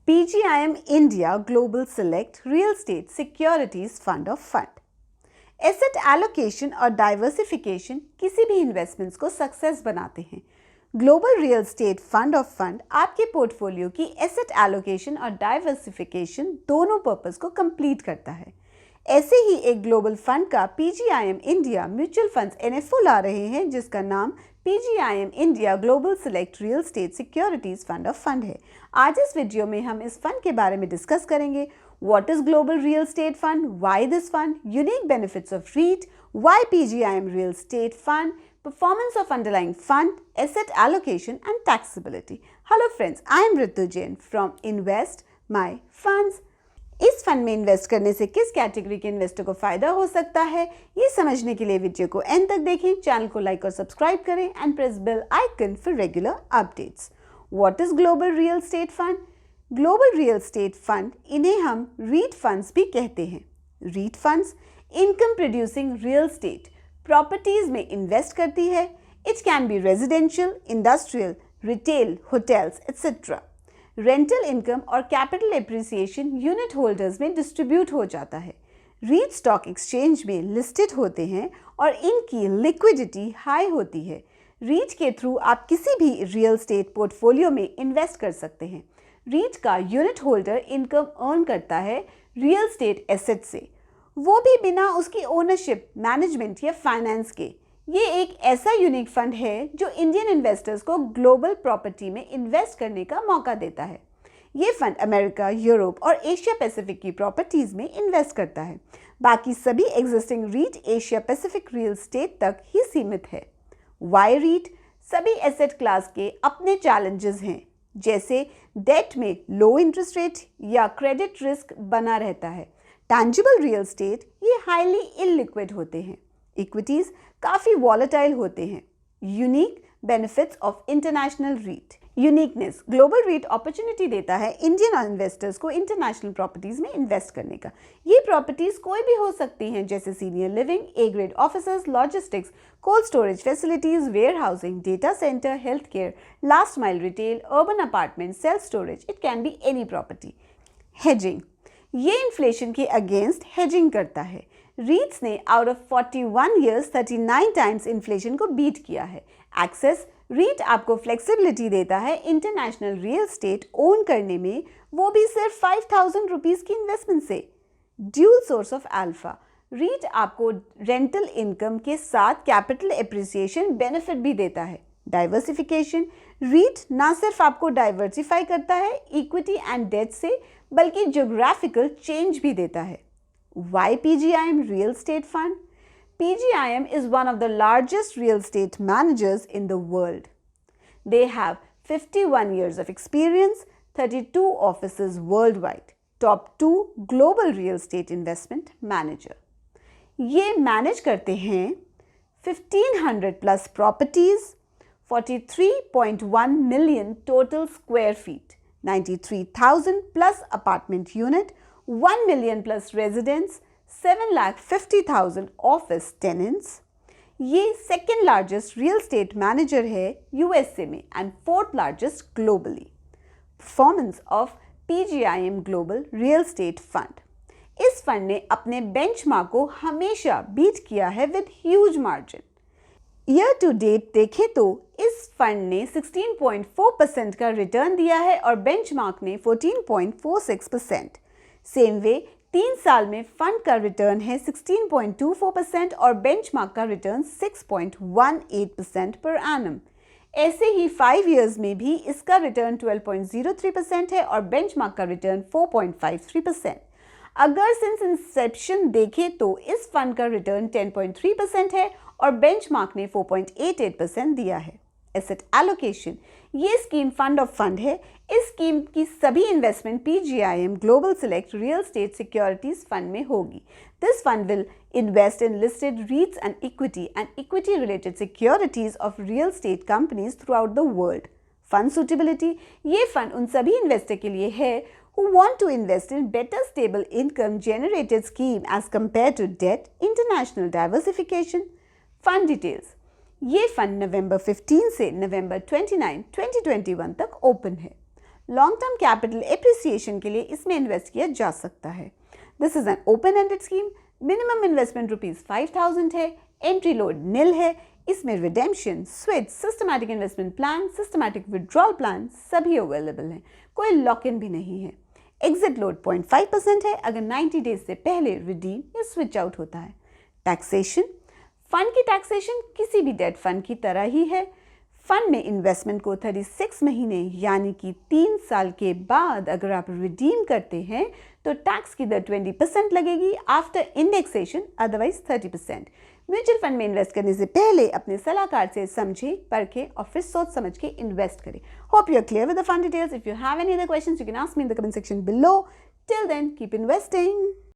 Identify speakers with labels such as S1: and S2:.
S1: PGIM India Global Select Real Estate Securities Fund of Fund. Asset allocation और diversification किसी भी investments को success बनाते हैं। Global real estate fund of fund आपके पोर्टफोलियो की एसेट एलोकेशन और डाइवर्सिफिकेशन दोनों पर्पस को कंप्लीट करता है। ऐसे ही एक ग्लोबल फंड का PGIM India mutual funds NFO ला रहे हैं, जिसका नाम PGIM India global select real estate securities fund of fund है। आज इस वीडियो में हम इस फंड के बारे में डिस्कस करेंगे। What is Global Real Estate Fund? Why this fund? Unique benefits of REIT? Why PGIM Real Estate Fund? Performance of underlying fund, asset allocation and taxability. Hello friends, I am Ritu Jain from InvestMyFunds. इस fund में invest करने से किस category के investor को फायदा हो सकता है, ये समझने के लिए वीडियो को एंड तक देखें। चैनल को लाइक और सब्सक्राइब करें and press bell icon for regular updates. What is global real estate fund? Global real estate fund, इन्हें हम रीट फंड्स भी कहते हैं। REIT funds income producing real estate properties में इन्वेस्ट करती है। It can be residential, industrial, retail, hotels etcetera. Rental income और capital appreciation unit holders में डिस्ट्रीब्यूट हो जाता है। रीट स्टॉक एक्सचेंज में लिस्टेड होते हैं और इनकी लिक्विडिटी हाई होती है। रीट के थ्रू आप किसी भी रियल एस्टेट पोर्टफोलियो में इन्वेस्ट कर सकते हैं। रीट का यूनिट होल्डर इनकम अर्न करता है रियल एस्टेट एसेट से, वो भी बिना उसकी ओनरशिप, मैनेजमेंट या फाइनेंस के। ये एक ऐसा यूनिक फंड है जो इंडियन इन्वेस्टर्स को ग्लोबल प्रॉपर्टी में इन्वेस्ट करने का मौका देता है। ये फंड अमेरिका, यूरोप और एशिया पैसिफिक की प्रॉपर्टीज में इन्वेस्ट करता है। बाकी सभी existing REIT Asia Pacific real estate तक ही सीमित है। Why REIT? सभी एसेट क्लास के अपने चैलेंजेस हैं, जैसे डेट में लो इंटरेस्ट रेट या क्रेडिट रिस्क बना रहता है। टैंजिबल रियल एस्टेट ये हाईली इलिक्विड होते हैं। इक्विटीज काफ़ी वॉलेटाइल होते हैं। Unique benefits of international REIT. Uniqueness: global REIT opportunity देता है इंडियन इन्वेस्टर्स को इंटरनेशनल प्रॉपर्टीज में इन्वेस्ट करने का। ये प्रॉपर्टीज कोई भी हो सकती हैं, जैसे senior living, a grade offices, logistics, cold storage facilities, warehousing, data centre, health care, last mile retail, urban apartment, self storage. It can be any property. Hedging: ये इन्फ्लेशन के अगेंस्ट हेजिंग करता है। REITs ने out of 41 years 39 times inflation को beat किया है। Access: REET आपको flexibility देता है इंटरनेशनल रियल एस्टेट ओन करने में, वो भी सिर्फ 5,000 रुपीज़ की इन्वेस्टमेंट से। Dual source of alpha: REIT आपको रेंटल इनकम के साथ कैपिटल एप्रिसिएशन बेनिफिट भी देता है। डाइवर्सिफिकेशन: रीट ना सिर्फ आपको डाइवर्सिफाई करता है इक्विटी एंड डेट से, बल्कि ज्योग्राफिकल चेंज भी देता है। Why PGIM Real Estate Fund? PGIM is one of the largest real estate managers in the world. They have 51 years of experience, 32 offices worldwide, top 2 global real estate investment manager. ये manage करते हैं 1500 plus properties, 43.1 million total square feet, 93,000 plus apartment unit, 1 million plus residents, 7,50,000 office tenants. ये second largest real estate manager है USA में and fourth largest globally. Performance of PGIM global real estate fund: इस fund ने अपने benchmark को हमेशा beat किया है with huge margin. Year to date देखें तो इस फंड ने 16.4% का रिटर्न दिया है और बेंचमार्क ने 14.46%। सेम वे 3 साल में फंड का रिटर्न है 16.24% और बेंचमार्क का रिटर्न 6.18% पर एनम। ऐसे ही 5 इयर्स में भी इसका रिटर्न 12.03% है और बेंचमार्क का रिटर्न 4.53%। अगर सिंस इंसेप्शन देखें तो इस फंड का रिटर्न 10.3% है और बेंचमार्क ने 4.88% दिया है। एसेट एलोकेशन: ये स्कीम फंड ऑफ फंड है। इस स्कीम की सभी investment PGIM global select real estate securities fund में होगी। This fund will invest in listed रीट्स and equity related securities of real estate companies through out the world. Fund suitability: ये fund उन सभी investor के लिए है who want to invest in better stable income generated scheme as compared to debt, international diversification. Fund details: ये fund नवंबर 15 से नवंबर 29, 2021 तक open है। लॉन्ग टर्म कैपिटल एप्रिसिएशन के लिए इसमें इन्वेस्ट किया जा सकता है। This is an open ended scheme. Minimum investment ₹5000 है। एंट्री लोड नील है। इसमें redemption, switch, systematic investment plan, systematic withdrawal plan सभी अवेलेबल हैं। कोई लॉक इन भी नहीं है। एग्जिट लोड 0.5% है अगर 90 डेज से पहले रिडीम या स्विच आउट होता है। टैक्सेशन, फंड की टैक्सेशन किसी भी डेट फंड की तरह ही है। फंड में इन्वेस्टमेंट को 36 महीने यानी कि 3 साल के बाद अगर आप रिडीम करते हैं तो टैक्स की दर 20% लगेगी after indexation, otherwise 30%। Mutual fund में इन्वेस्ट करने से पहले अपने सलाहकार से समझे, परखे और फिर सोच समझ के इन्वेस्ट करें। Hope you are clear with the fund details. If you have any other questions you can ask me in the comment section below. Till then keep investing.